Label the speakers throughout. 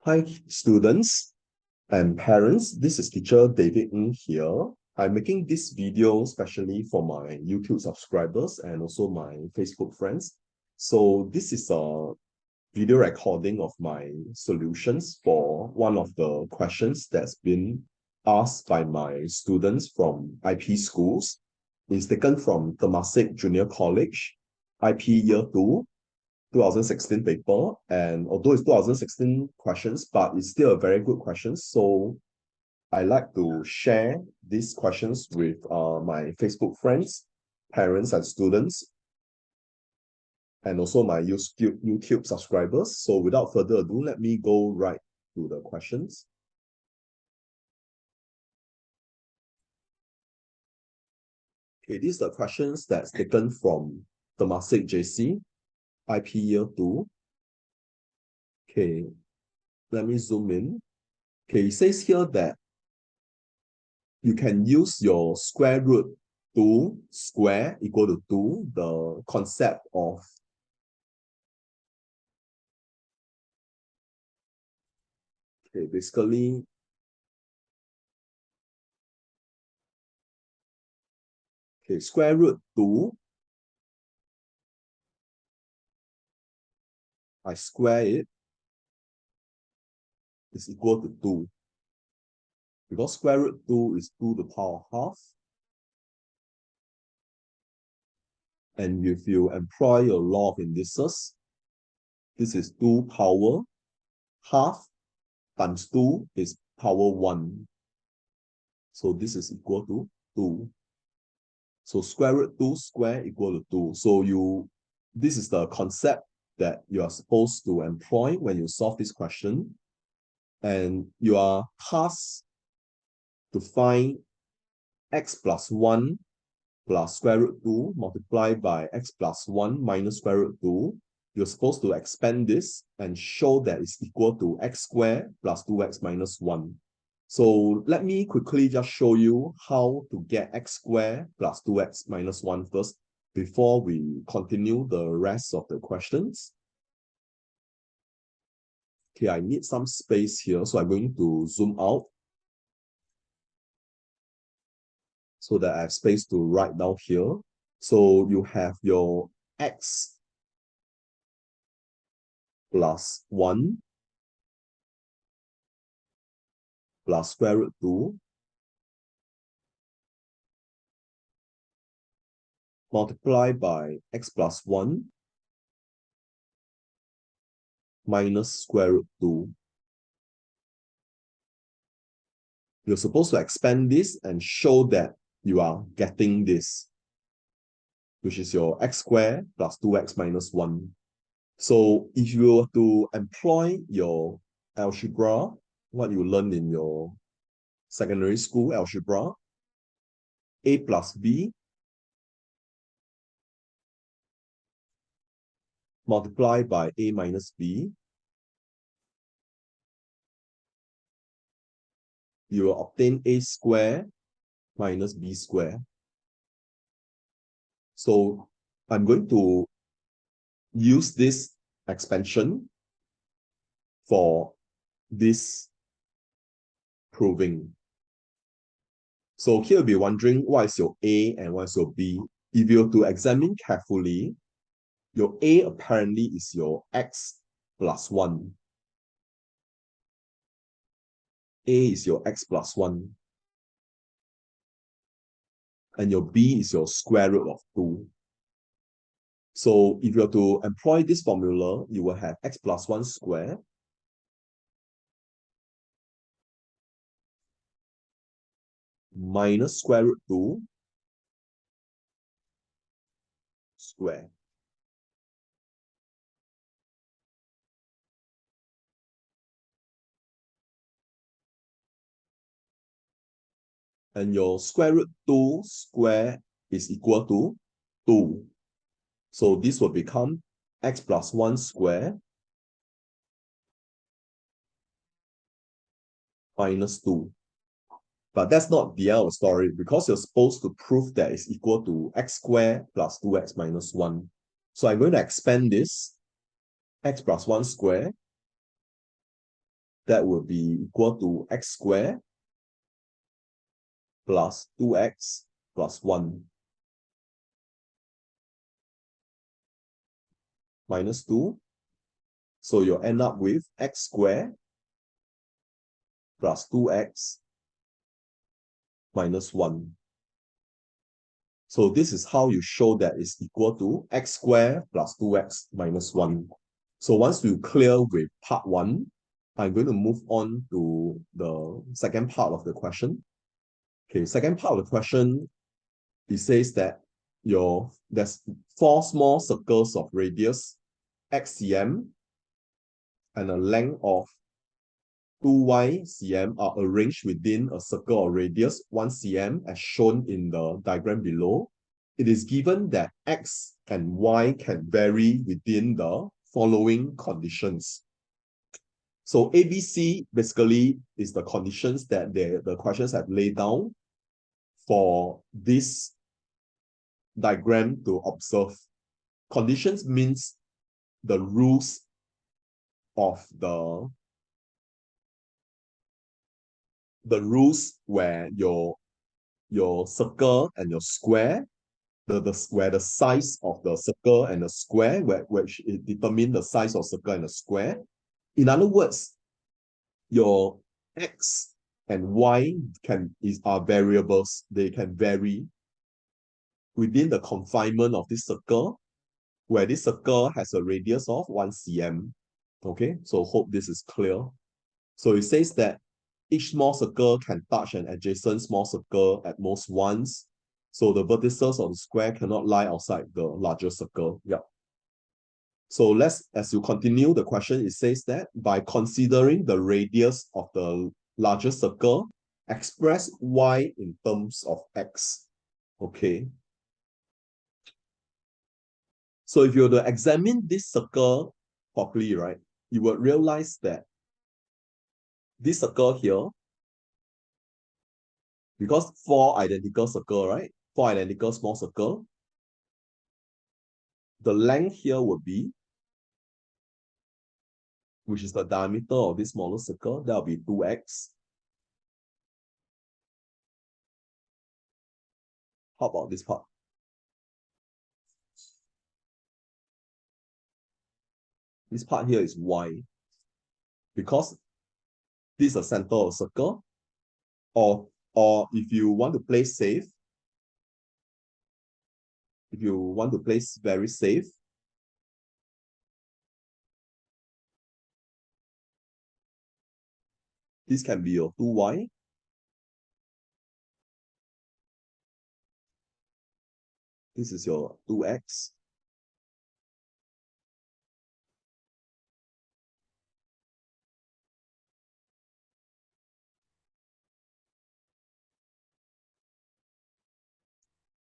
Speaker 1: Hi, students and parents. This is teacher David Ng here. I'm making this video especially for my YouTube subscribers and also my Facebook friends. So this is a video recording of my solutions for one of the questions that's been asked by my students from IP schools. It's taken from Temasek Junior College, IP Year 2, 2016 paper, and although it's 2016 questions, but it's still a very good question. So I like to share these questions with my Facebook friends, parents, and students, and also my YouTube subscribers. So without further ado, let me go right to the questions. Okay, these are the questions that's taken from Temasek JC, IP Year 2. Okay, let me zoom in. Okay, it says here that you can use your square root 2 square equal to 2, the concept of basically square root 2, I square it, is equal to 2. Because square root 2 is 2 to the power half. And if you employ your law of indices, this is 2 power half times 2 is power 1. So this is equal to 2. So square root 2 square equal to 2. So this is the concept that you are supposed to employ when you solve this question. And you are tasked to find x plus 1 plus square root 2 multiplied by x plus 1 minus square root 2. You're supposed to expand this and show that it's equal to x squared plus 2x minus 1. So let me quickly just show you how to get x squared plus 2x minus 1 first before we continue the rest of the questions. Okay, I need some space here, so I'm going to zoom out so that I have space to write down here. So you have your x plus 1 plus square root 2 multiplied by x plus 1 minus square root 2. You're supposed to expand this and show that you are getting this, which is your x squared plus 2x minus 1. So if you were to employ your algebra, what you learned in your secondary school algebra, a plus b multiplied by a minus b, you will obtain a squared minus b squared. So I'm going to use this expansion for this proving. So here you'll be wondering what is your A and what is your B. If you were to examine carefully, your A apparently is your x plus 1. A is your x plus 1. And your B is your square root of 2. So if you were to employ this formula, you will have x plus 1 squared minus square root 2 square. And your square root 2 square is equal to 2. So this will become x plus 1 square minus 2. But that's not the end of the story, because you're supposed to prove that it's equal to x squared plus 2x minus 1. So I'm going to expand this x plus 1 square that would be equal to x squared plus 2x plus 1 minus 2. So you'll end up with x squared plus 2x minus 1. So this is how you show that it's equal to x squared plus 2x minus 1. So once you clear with part 1, I'm going to move on to the second part of the question. Okay, second part of the question, it says that there's 4 small circles of radius x cm and a length of 2y cm are arranged within a circle or radius 1 cm as shown in the diagram below. It is given that x and y can vary within the following conditions. So ABC basically is the conditions that the questions have laid down for this diagram to observe. Conditions means the rules of the rules where your circle and your square, where the size of the circle and the square, which it determine the size of circle and the square. In other words, your x and y are variables. They can vary within the confinement of this circle, where this circle has a radius of 1 cm. Okay, so hope this is clear. So it says that each small circle can touch an adjacent small circle at most once. So the vertices of the square cannot lie outside the larger circle. Yeah. So as you continue the question, it says that by considering the radius of the larger circle, express y in terms of x. Okay. So if you were to examine this circle properly, right, you would realize that this circle here, because 4 identical circle, right? 4 identical small circle, the length here would be, which is the diameter of this smaller circle, that will be 2x. How about this part? This part here is y. Because this is the center of the circle, or if you want to play safe, if you want to play very safe, this can be your 2y. This is your 2x.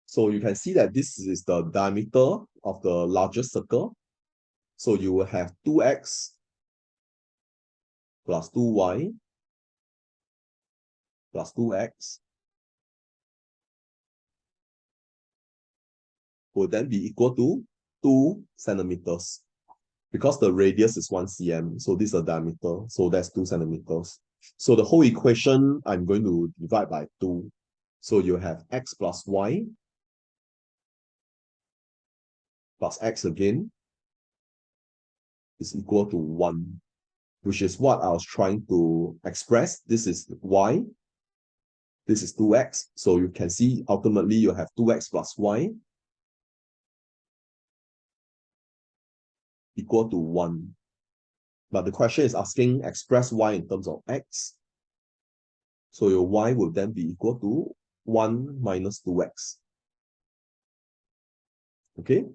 Speaker 1: So you can see that this is the diameter of the largest circle. So you will have 2x plus 2y plus 2x will then be equal to 2 centimeters. Because the radius is 1 cm, so this is the diameter, so that's 2 centimeters. So the whole equation, I'm going to divide by 2. So you have x plus y plus x again is equal to 1, which is what I was trying to express. This is y, this is 2x. So you can see ultimately you have 2x plus y equal to 1. But the question is asking express y in terms of x. So your y will then be equal to 1 minus 2x. Okay,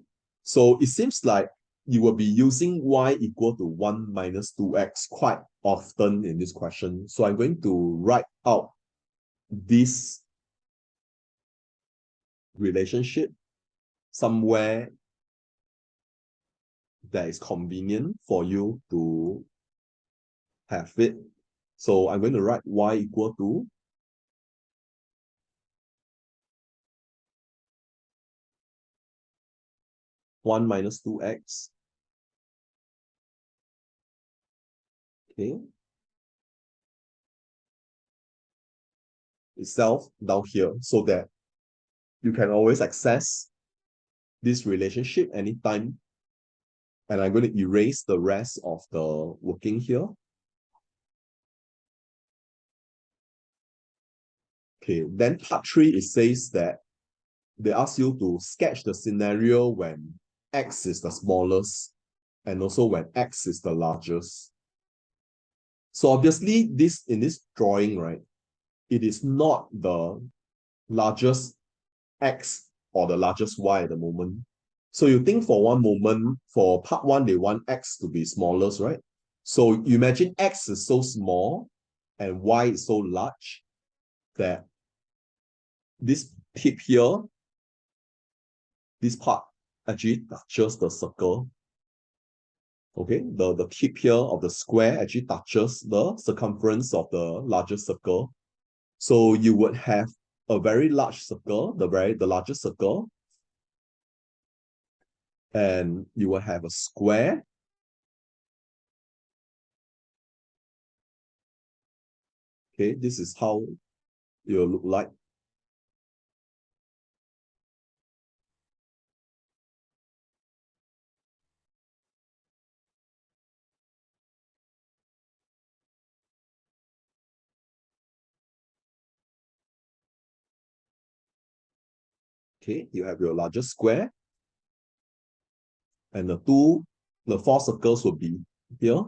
Speaker 1: so it seems like you will be using y equal to 1 minus 2x quite often in this question. So I'm going to write out this relationship somewhere that is convenient for you to have it. So I'm going to write y equal to 1 minus 2x. Okay. itself down here so that you can always access this relationship anytime. And I'm going to erase the rest of the working here. Okay, then part 3, it says that they ask you to sketch the scenario when X is the smallest and also when X is the largest. So obviously, in this drawing, right, it is not the largest X or the largest Y at the moment. So you think for one moment, for part 1, they want X to be smallest, right? So you imagine X is so small and Y is so large that this tip here, this part actually touches the circle. Okay, the tip here of the square actually touches the circumference of the largest circle. So you would have a very large circle, the largest circle, and you will have a square. Okay, this is how it will look like. Okay, you have your largest square, and the 4 circles will be here.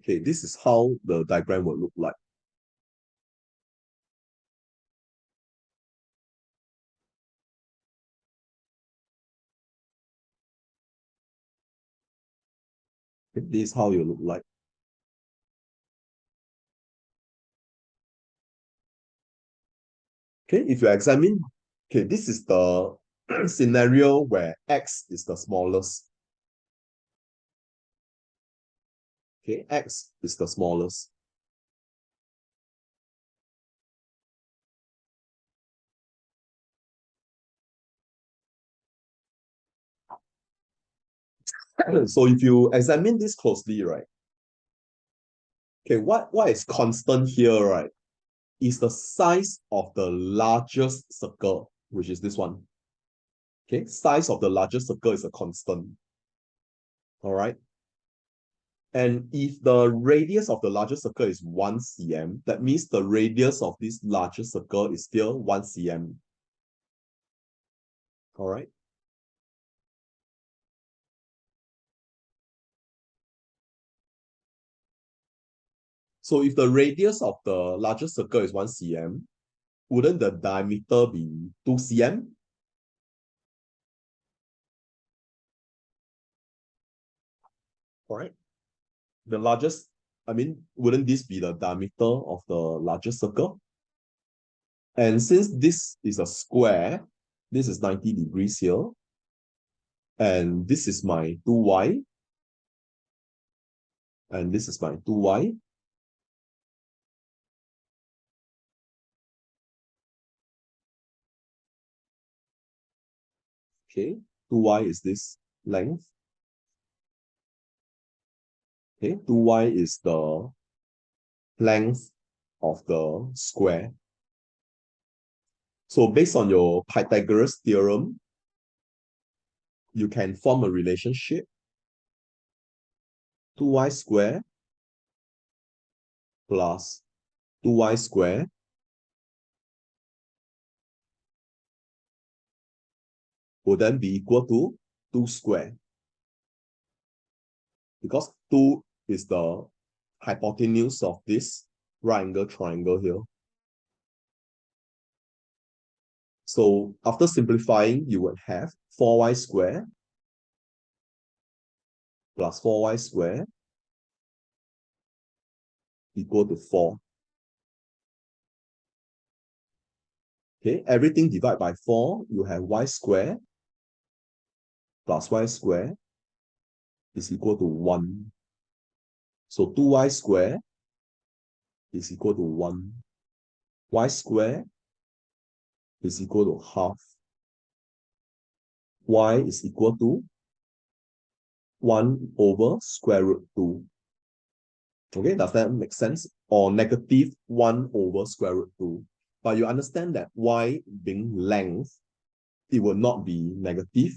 Speaker 1: Okay, this is how the diagram will look like. Okay, this is how you look like. Okay, if you examine, okay, this is the scenario where X is the smallest. Okay, X is the smallest. So if you examine this closely, right? Okay, what is constant here, right? Is the size of the largest circle, which is this one. Okay, size of the largest circle is a constant. All right. And if the radius of the largest circle is 1 cm, that means the radius of this largest circle is still 1 cm. All right. So if the radius of the largest circle is 1 cm, wouldn't the diameter be 2 cm? All right. The largest, I mean, wouldn't this be the diameter of the largest circle? And since this is a square, this is 90 degrees here, and this is my 2y, and this is my 2y. Okay, 2y is this length. Okay, 2y is the length of the square. So based on your Pythagoras theorem, you can form a relationship. 2y squared plus 2y squared will then be equal to 2 squared. Because 2 is the hypotenuse of this right angle triangle here. So after simplifying, you would have 4y squared plus 4y squared equal to 4. Okay, everything divided by 4, you have y squared plus y squared is equal to 1. So 2y squared is equal to 1. Y squared is equal to half. Y is equal to 1 over square root 2. Okay, does that make sense? Or negative 1 over square root 2. But you understand that y being length, it will not be negative.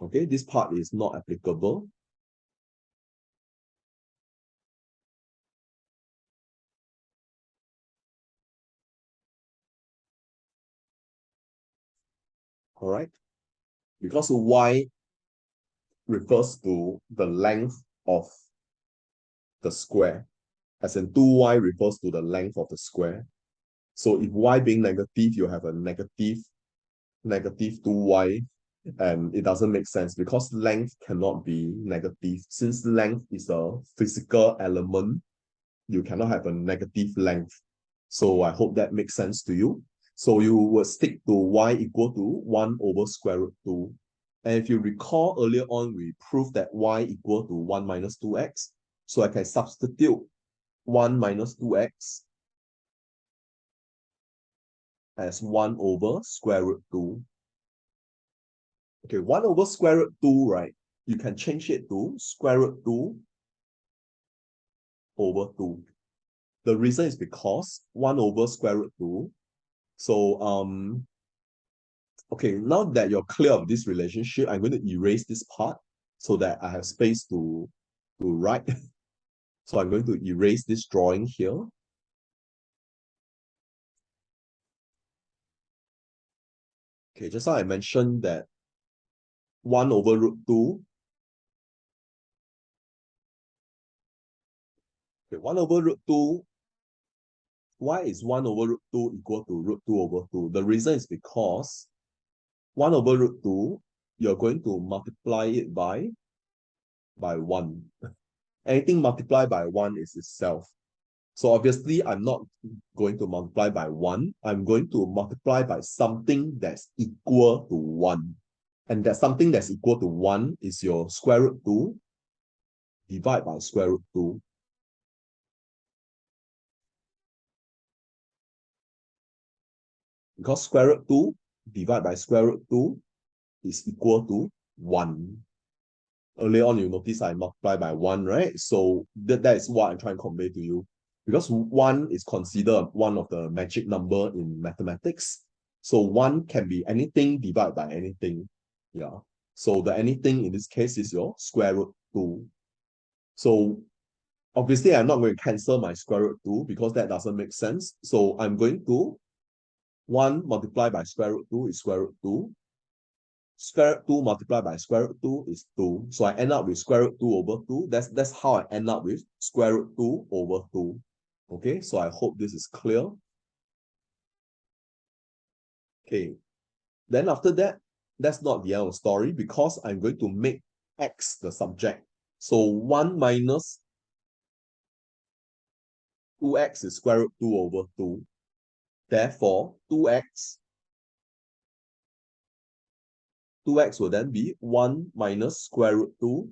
Speaker 1: Okay, this part is not applicable. All right, because y refers to the length of the square, as in 2y refers to the length of the square. So if y being negative, you have a negative 2y, and it doesn't make sense because length cannot be negative. Since length is a physical element, you cannot have a negative length. So I hope that makes sense to you. So you will stick to y equal to 1 over square root 2. And if you recall earlier on, we proved that y equal to 1 minus 2x. So I can substitute 1 minus 2x as 1 over square root 2. Okay, 1 over square root 2, right? You can change it to square root 2 over 2. The reason is because 1 over square root 2. So, okay, now that you're clear of this relationship, I'm going to erase this part so that I have space to write. So I'm going to erase this drawing here. Okay, just now I mentioned that 1 over root 2. Okay, 1 over root 2. Why is 1 over root 2 equal to root 2 over 2? The reason is because 1 over root 2, you're going to multiply it by 1. Anything multiplied by 1 is itself. So obviously, I'm not going to multiply by 1. I'm going to multiply by something that's equal to 1. And that something that's equal to 1 is your square root 2 divided by square root 2. Because square root 2 divided by square root 2 is equal to 1. Earlier on, you notice I multiply by 1, right? So that is what I'm trying to convey to you. Because 1 is considered one of the magic number in mathematics. So 1 can be anything divided by anything. Yeah. So the anything in this case is your square root 2. So obviously, I'm not going to cancel my square root 2 because that doesn't make sense. So I'm going to 1 multiplied by square root 2 is square root 2. Square root 2 multiplied by square root 2 is 2. So I end up with square root 2 over 2. That's how I end up with square root 2 over 2. Okay, so I hope this is clear. Okay, then after that, that's not the end of the story because I'm going to make x the subject. So 1 minus 2x is square root 2 over 2. Therefore, 2x will then be 1 minus square root 2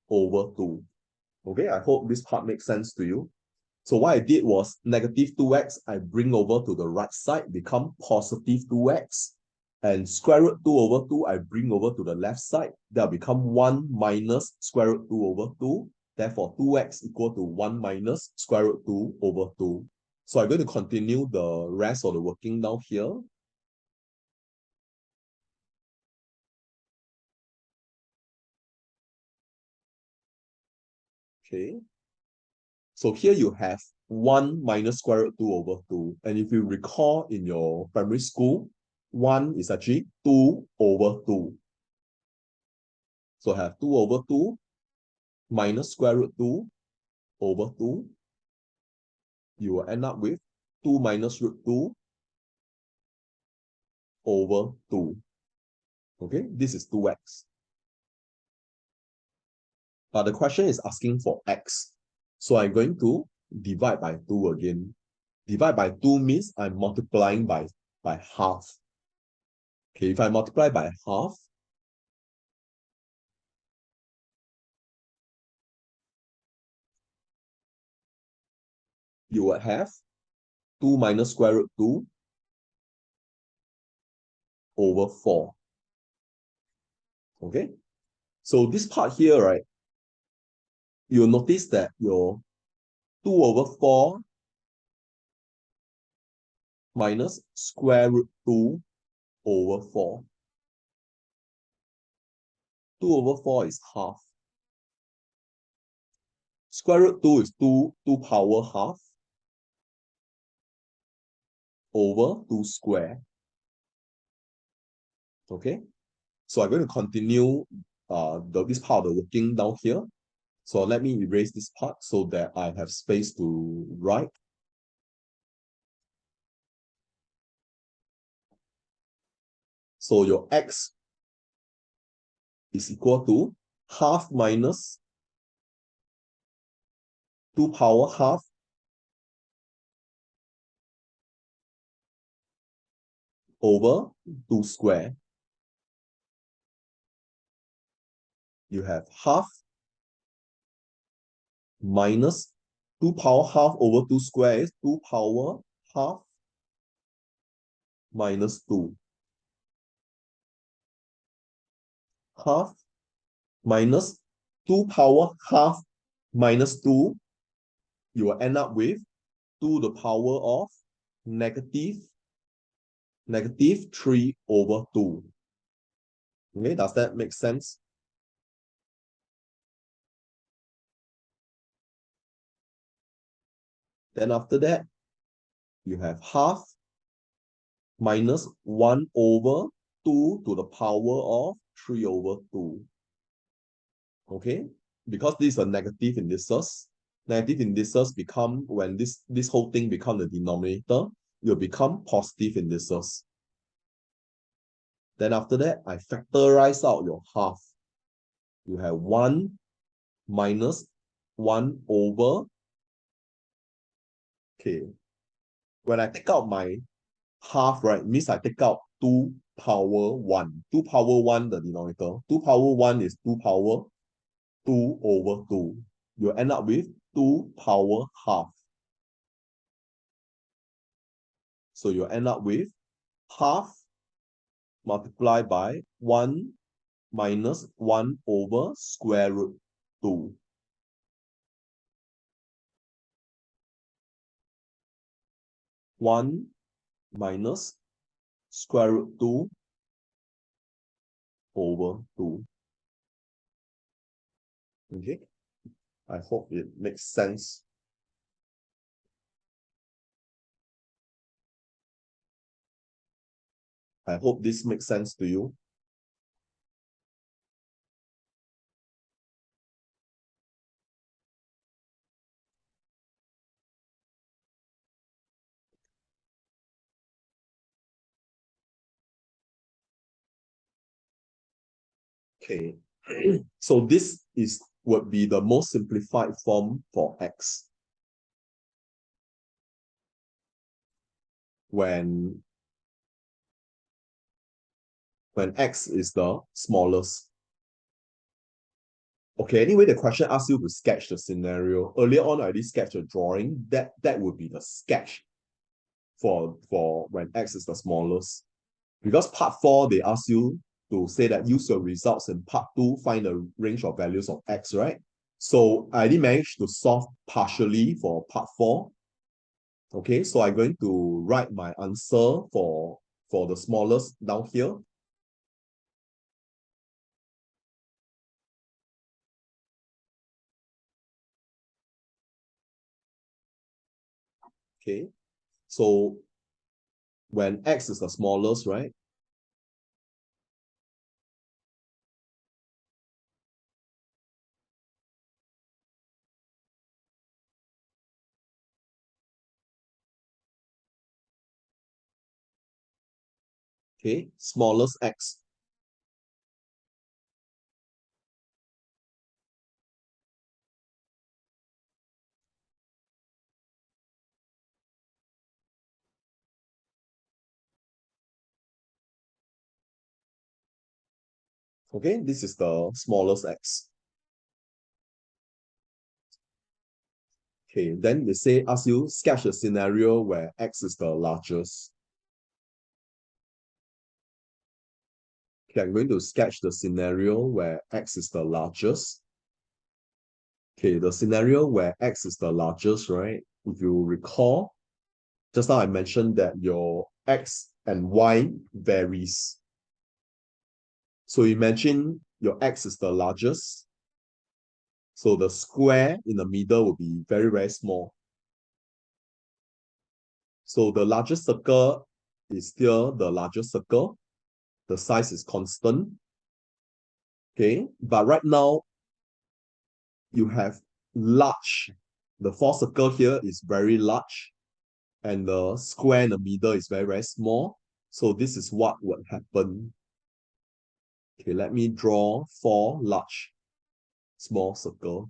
Speaker 1: over 2. Okay, I hope this part makes sense to you. So what I did was negative 2x, I bring over to the right side, become positive 2x. And square root 2 over 2, I bring over to the left side. That'll become 1 minus square root 2 over 2. Therefore, 2x equal to 1 minus square root 2 over 2. So I'm going to continue the rest of the working down here. Okay. So here you have 1 minus square root 2 over 2. And if you recall in your primary school, 1 is actually 2 over 2. So I have 2 over 2 minus square root 2 over 2. You will end up with 2 minus root 2 over 2. Okay, this is 2x. But the question is asking for x. So I'm going to divide by 2 again. Divide by 2 means I'm multiplying by half. Okay, if I multiply by half, you will have 2 minus square root 2 over 4. Okay? So this part here, right, you'll notice that your 2 over 4 minus square root 2 over 4. 2 over 4 is half. Square root 2 is 2 power half over 2 square. Okay? So I'm going to continue this part of the working down here. So let me erase this part so that I have space to write. So your x is equal to half minus 2 power half over 2 square. You have half minus 2 power half over 2 square is 2 power half minus 2. Half minus 2 power half minus 2, you will end up with 2 to the power of negative 3 over 2. Okay, does that make sense? Then after that, you have half minus 1 over 2 to the power of 3 over 2. Okay, because these are negative indices. Negative indices become, when this whole thing become the denominator, it will become positive indices. Then after that, I factorize out your half. You have 1 minus 1 over. Okay, when I take out my half, right, means I take out 2 power 1. 2 power 1, the denominator. 2 power 1 is 2 power 2 over 2. You end up with 2 power half. So you end up with half multiplied by 1 minus 1 over square root 2. One minus square root 2 over 2. Okay, I hope it makes sense. I hope this makes sense to you. Okay, so this would be the most simplified form for x. When x is the smallest. Okay, anyway, the question asks you to sketch the scenario. Earlier on, I already sketched a drawing. That would be the sketch for when x is the smallest. Because part 4, they ask you to say that use your results in part 2, find a range of values of x, right? So I already managed to solve partially for part 4. Okay, so I'm going to write my answer for the smallest down here. Okay, so when x is the smallest, right? Okay, smallest x. Okay, this is the smallest x. Okay, then they say, ask you, sketch a scenario where X is the largest. Okay, I'm going to sketch the scenario where X is the largest. Okay, the scenario where X is the largest, right? If you recall, just now I mentioned that your X and Y varies. So imagine your X is the largest. So the square in the middle will be very, very small. So the largest circle is still the largest circle. The size is constant. Okay, but right now you have large. The fourth circle here is very large, and the square in the middle is very, very small. So this is what would happen. Okay, let me draw four large, small circle.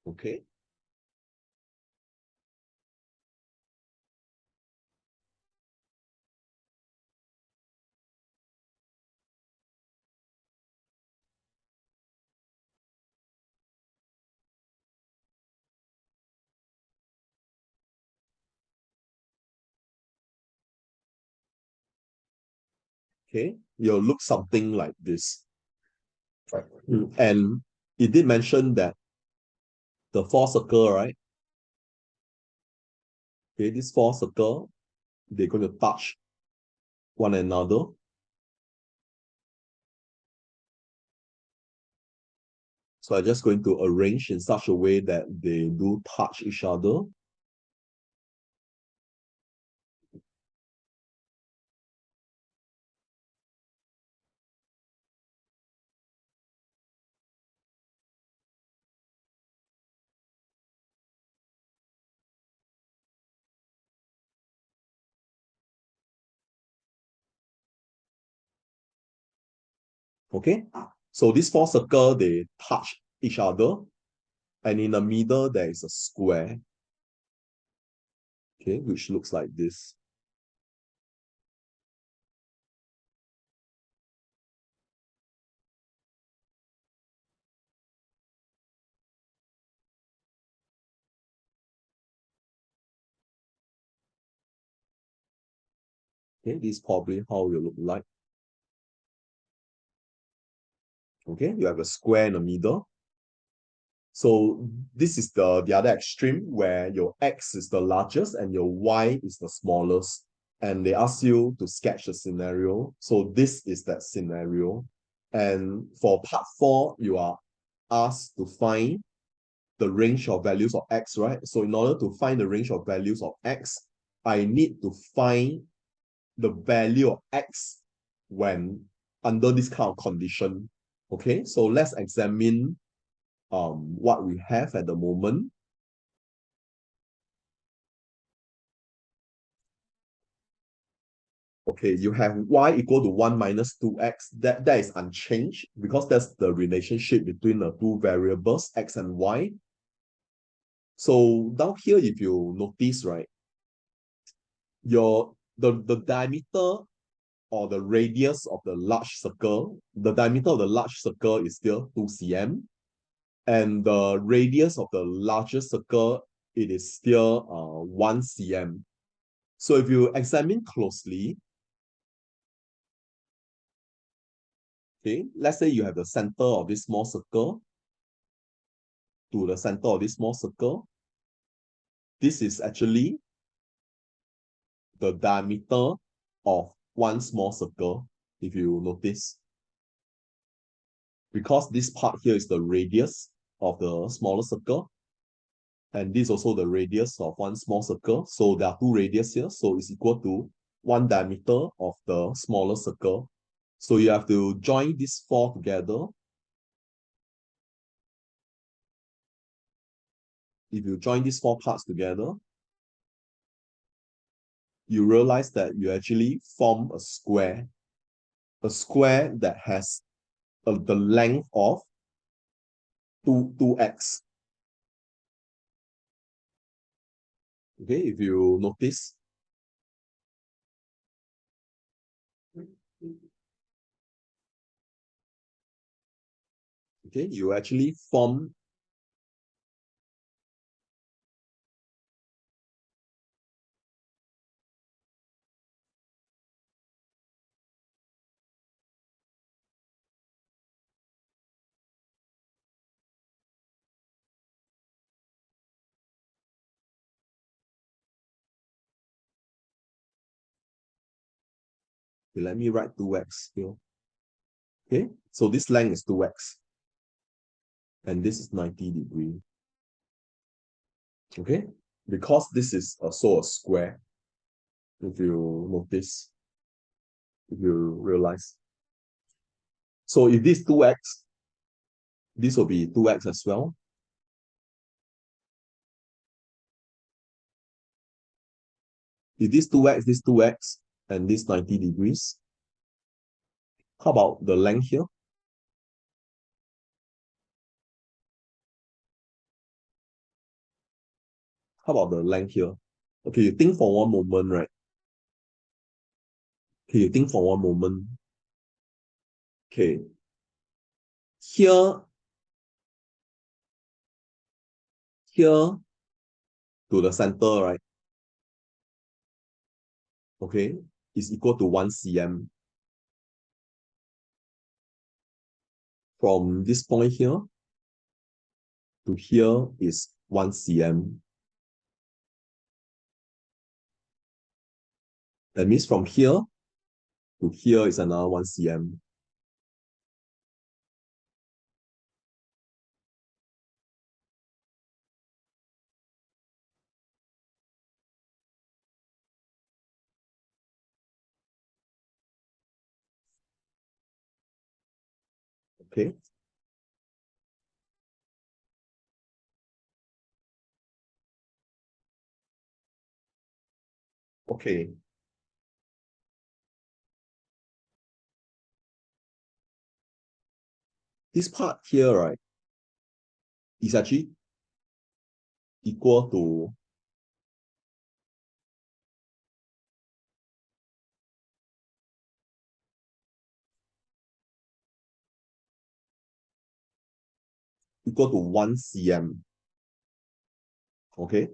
Speaker 1: Okay. Okay, you'll look something like this. And it did mention that the four circle, right? Okay, this four circle, they're going to touch one another. So I'm just going to arrange in such a way that they do touch each other. Okay, so these four circle, they touch each other. And in the middle, there is a square. Okay, which looks like this. Okay, this is probably how it look like. Okay, you have a square in the middle. So this is the other extreme where your X is the largest and your Y is the smallest. And they ask you to sketch a scenario. So this is that scenario. And for part 4, you are asked to find the range of values of X, right? So in order to find the range of values of X, I need to find the value of X when under this kind of condition. Okay, so let's examine what we have at the moment. Okay, you have y equal to 1 minus 2x. That is unchanged because that's the relationship between the two variables, x and y. So down here, if you notice, right, the diameter or the radius of the large circle, the diameter of the large circle is still 2 cm. And the radius of the largest circle, it is still 1 cm. So if you examine closely, okay, let's say you have the center of this small circle to the center of this small circle. This is actually the diameter of one small circle, if you notice. Because this part here is the radius of the smaller circle, and this is also the radius of one small circle. So there are two radius here, so it's equal to one diameter of the smaller circle. So you have to join these four together. If you join these four parts together, you realize that you actually form a square that has the length of 2x. Okay, if you notice. Okay, you actually form okay, let me write 2x here. Okay, so this length is 2x, and this is 90 degrees. Okay, because this is also a square, if you notice, if you realize. So if this 2x, this will be 2x as well. If this 2x, and this 90 degrees. How about the length here? How about the length here? Okay, you think for one moment, right? Okay, you think for one moment. Okay, here, here to the center, right? Okay, is equal to 1 cm. From this point here to here is 1 cm. That means from here to here is another 1 cm. Okay. Okay. This part here, right, is actually equal to equal to 1 cm. Okay,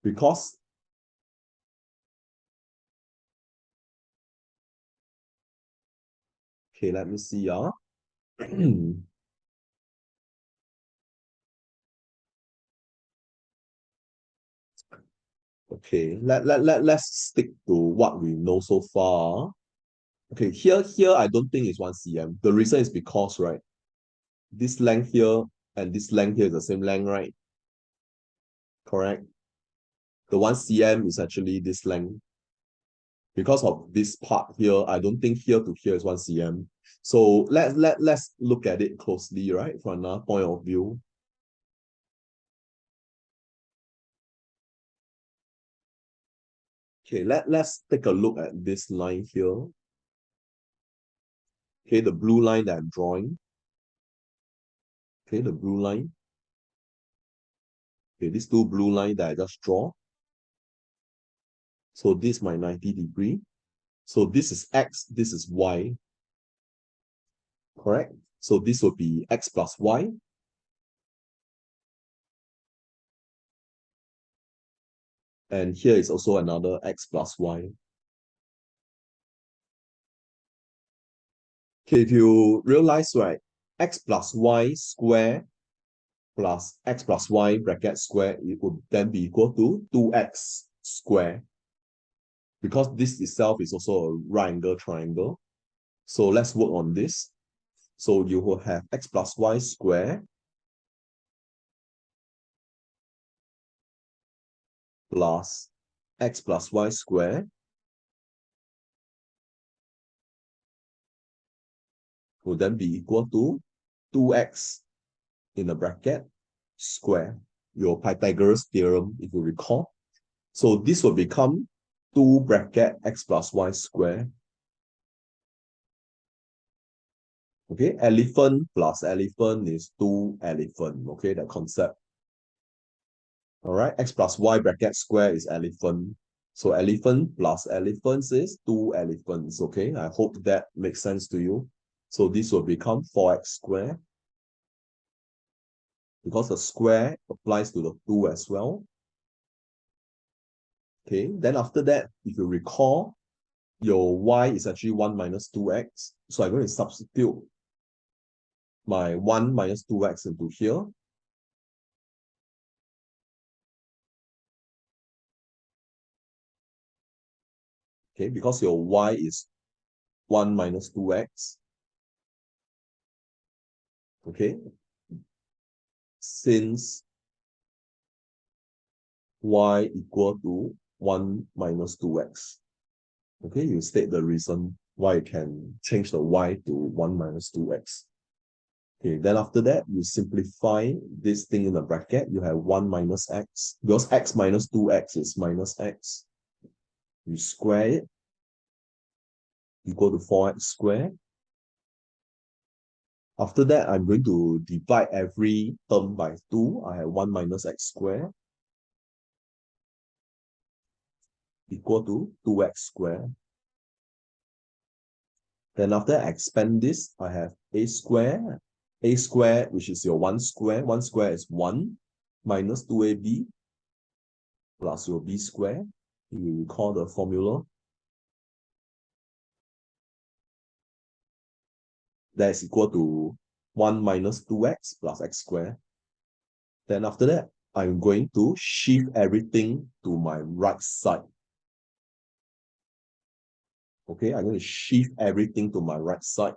Speaker 1: because okay, let me see. Okay, let's stick to what we know so far. Okay, here I don't think it's 1 cm. The reason is because, right, this length here and this length here is the same length, right? Correct. The 1 cm is actually this length. Because of this part here, I don't think here to here is 1 cm. So let's look at it closely, right? From another point of view. Okay, let's take a look at this line here. Okay, the blue line that I'm drawing. Okay, the blue line. Okay, these two blue line that I just draw. So this is my 90 degree. So this is x, this is y. Correct? So this will be x plus y. And here is also another x plus y. Okay, if you realize, right, x plus y square plus x plus y bracket square, it would then be equal to 2x square. Because this itself is also a right angle triangle. So let's work on this. So you will have x plus y square plus x plus y square will then be equal to 2x in a bracket square. Your Pythagoras theorem, if you recall. So this will become 2 bracket x plus y square. Okay, elephant plus elephant is 2 elephant. Okay, that concept. All right, x plus y bracket square is elephant. So elephant plus elephants is 2 elephants. Okay, I hope that makes sense to you. So this will become 4x square because the square applies to the 2 as well. Okay, then after that, if you recall, your y is actually 1 minus 2x. So I'm going to substitute my 1 minus 2x into here. Okay, because your y is 1 minus 2x. Okay, since y equal to 1 minus 2x. Okay, you state the reason why you can change the y to 1 minus 2x. Okay, then after that, you simplify this thing in the bracket. You have 1 minus x. Because x minus 2x is minus x. You square it. Equal to 4x squared. After that, I'm going to divide every term by 2. I have 1 minus x squared equal to 2x squared. Then after I expand this, I have a squared. A squared, which is your 1 square. 1 square is 1 minus 2ab plus your b squared. You recall the formula. That is equal to 1 minus 2x plus x squared. Then after that, I'm going to shift everything to my right side. Okay, I'm going to shift everything to my right side.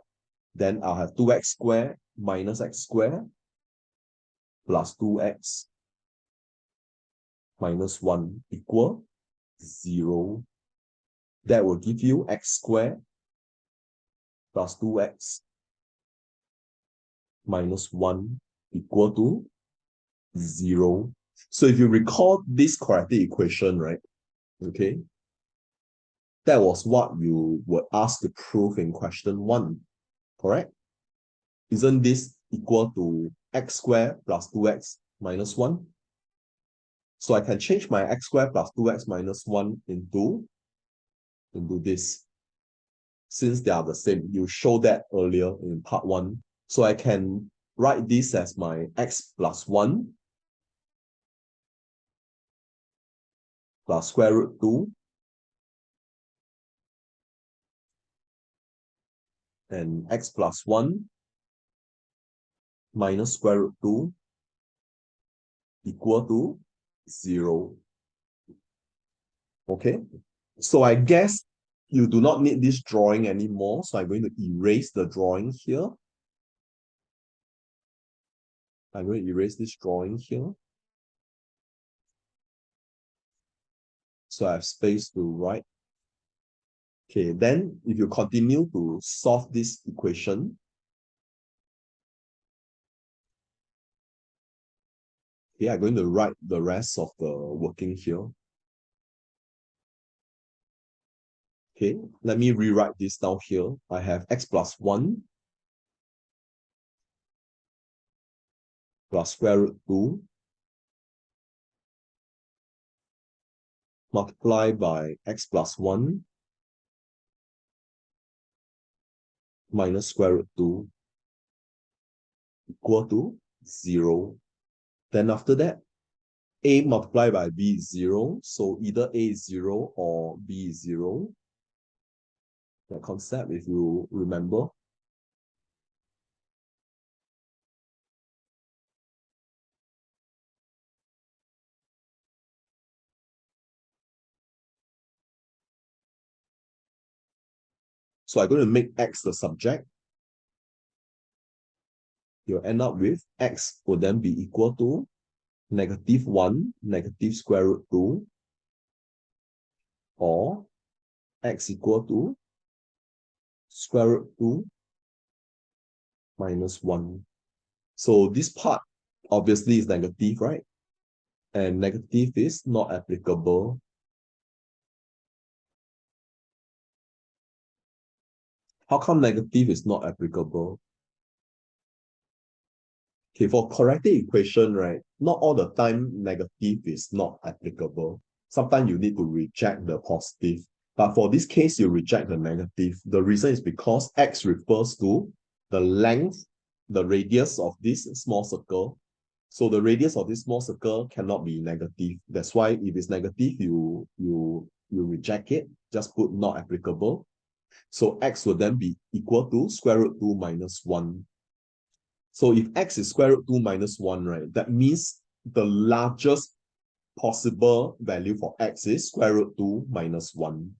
Speaker 1: Then I'll have 2x squared minus x squared plus 2x minus 1 equal 0. That will give you x squared plus 2x minus 1 equal to 0. So if you recall this quadratic equation, right? Okay, that was what you were asked to prove in question 1, correct? Isn't this equal to x squared plus 2x minus 1? So I can change my x squared plus 2x minus 1 into this. Since they are the same, you showed that earlier in part 1. So I can write this as my x plus 1 plus square root 2 and x plus 1 minus square root 2 equal to 0. Okay, so I guess you do not need this drawing anymore. So I'm going to erase the drawing here. I'm going to erase this drawing here. So I have space to write. Okay, then if you continue to solve this equation, okay, I'm going to write the rest of the working here. Okay, let me rewrite this down here. I have x plus 1 plus square root 2 multiplied by x plus 1 minus square root 2 equal to 0. Then after that, a multiplied by b is 0. So either a is 0 or b is 0. That concept, if you remember. So I'm going to make x the subject. You'll end up with x will then be equal to negative 1, negative square root 2, or x equal to square root 2 minus 1. So this part obviously is negative, right? And negative is not applicable. How come negative is not applicable? Okay, for quadratic equation, right, not all the time negative is not applicable. Sometimes you need to reject the positive. But for this case, you reject the negative. The reason is because x refers to the length, the radius of this small circle. So the radius of this small circle cannot be negative. That's why if it's negative, you reject it. Just put not applicable. So x will then be equal to square root 2 minus 1. So if x is square root 2 minus 1, right, that means the largest possible value for x is square root 2 minus 1.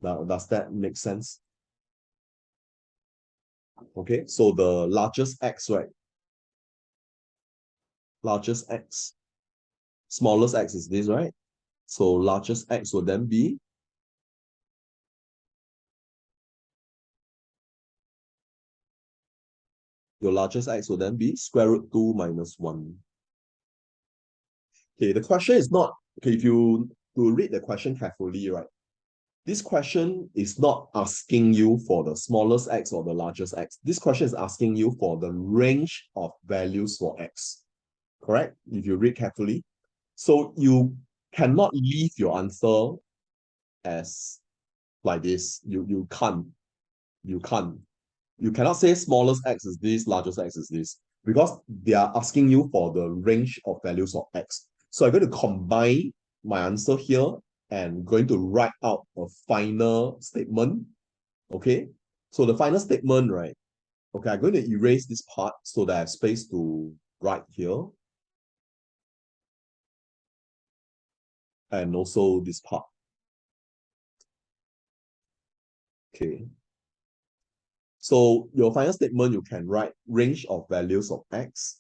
Speaker 1: Now, does that make sense? Okay, so the largest x, right? Largest x. Smallest x is this, right? So largest x will then be your largest x will then be square root 2 minus 1. Okay, the question is not, okay, if you to read the question carefully, right? This question is not asking you for the smallest x or the largest x. This question is asking you for the range of values for x. Correct? If you read carefully. So you cannot leave your answer as like this. You can't. You can't. You cannot say smallest x is this, largest x is this, because they are asking you for the range of values of x. So I'm going to combine my answer here and going to write out a final statement. Okay. So the final statement, right? Okay, I'm going to erase this part so that I have space to write here. And also this part. Okay. So your final statement, you can write range of values of x.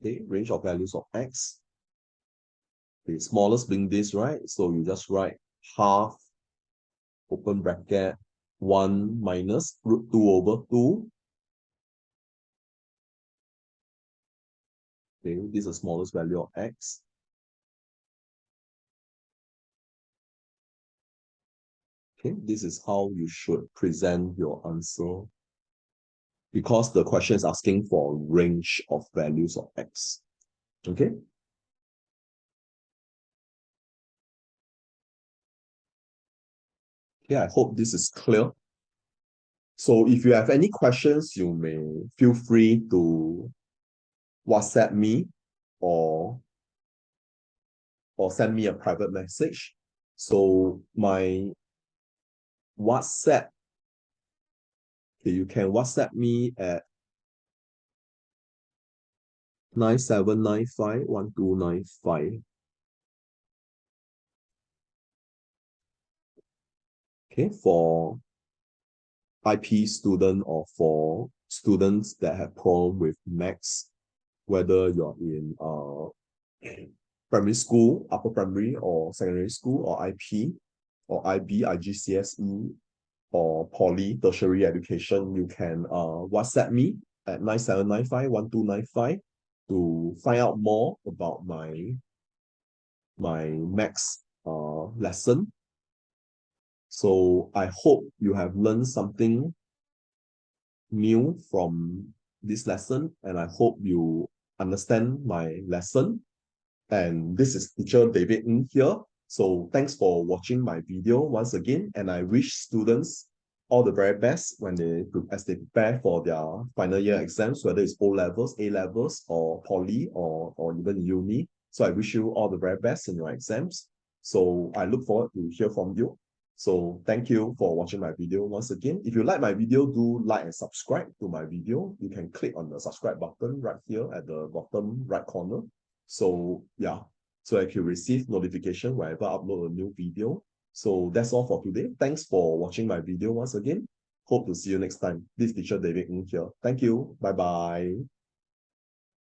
Speaker 1: Okay, range of values of x. The smallest being this, right? So you just write half, open bracket, 1 minus root 2 over 2. Okay, this is the smallest value of x. Okay, this is how you should present your answer, because the question is asking for a range of values of x. Okay. Okay, I hope this is clear. So if you have any questions, you may feel free to WhatsApp me or send me a private message. So my WhatsApp, okay, you can WhatsApp me at 97951295. Okay, for IP student or for students that have problem with maths, whether you're in primary school, upper primary or secondary school, or IP, or IB, IGCSE, or poly, tertiary education, you can WhatsApp me at 97951295 to find out more about my maths lesson. So I hope you have learned something new from this lesson, and I hope you understand my lesson. And this is teacher David Ng here. So thanks for watching my video once again, and I wish students all the very best when as they prepare for their final year exams, whether it's O levels, A levels, or poly, or even uni. So I wish you all the very best in your exams. So I look forward to hear from you. So thank you for watching my video once again. If you like my video, do like and subscribe to my video. You can click on the subscribe button right here at the bottom right corner. So yeah, so I can receive notification whenever I upload a new video. So that's all for today. Thanks for watching my video once again. Hope to see you next time. This is teacher David Ng here. Thank you. Bye-bye.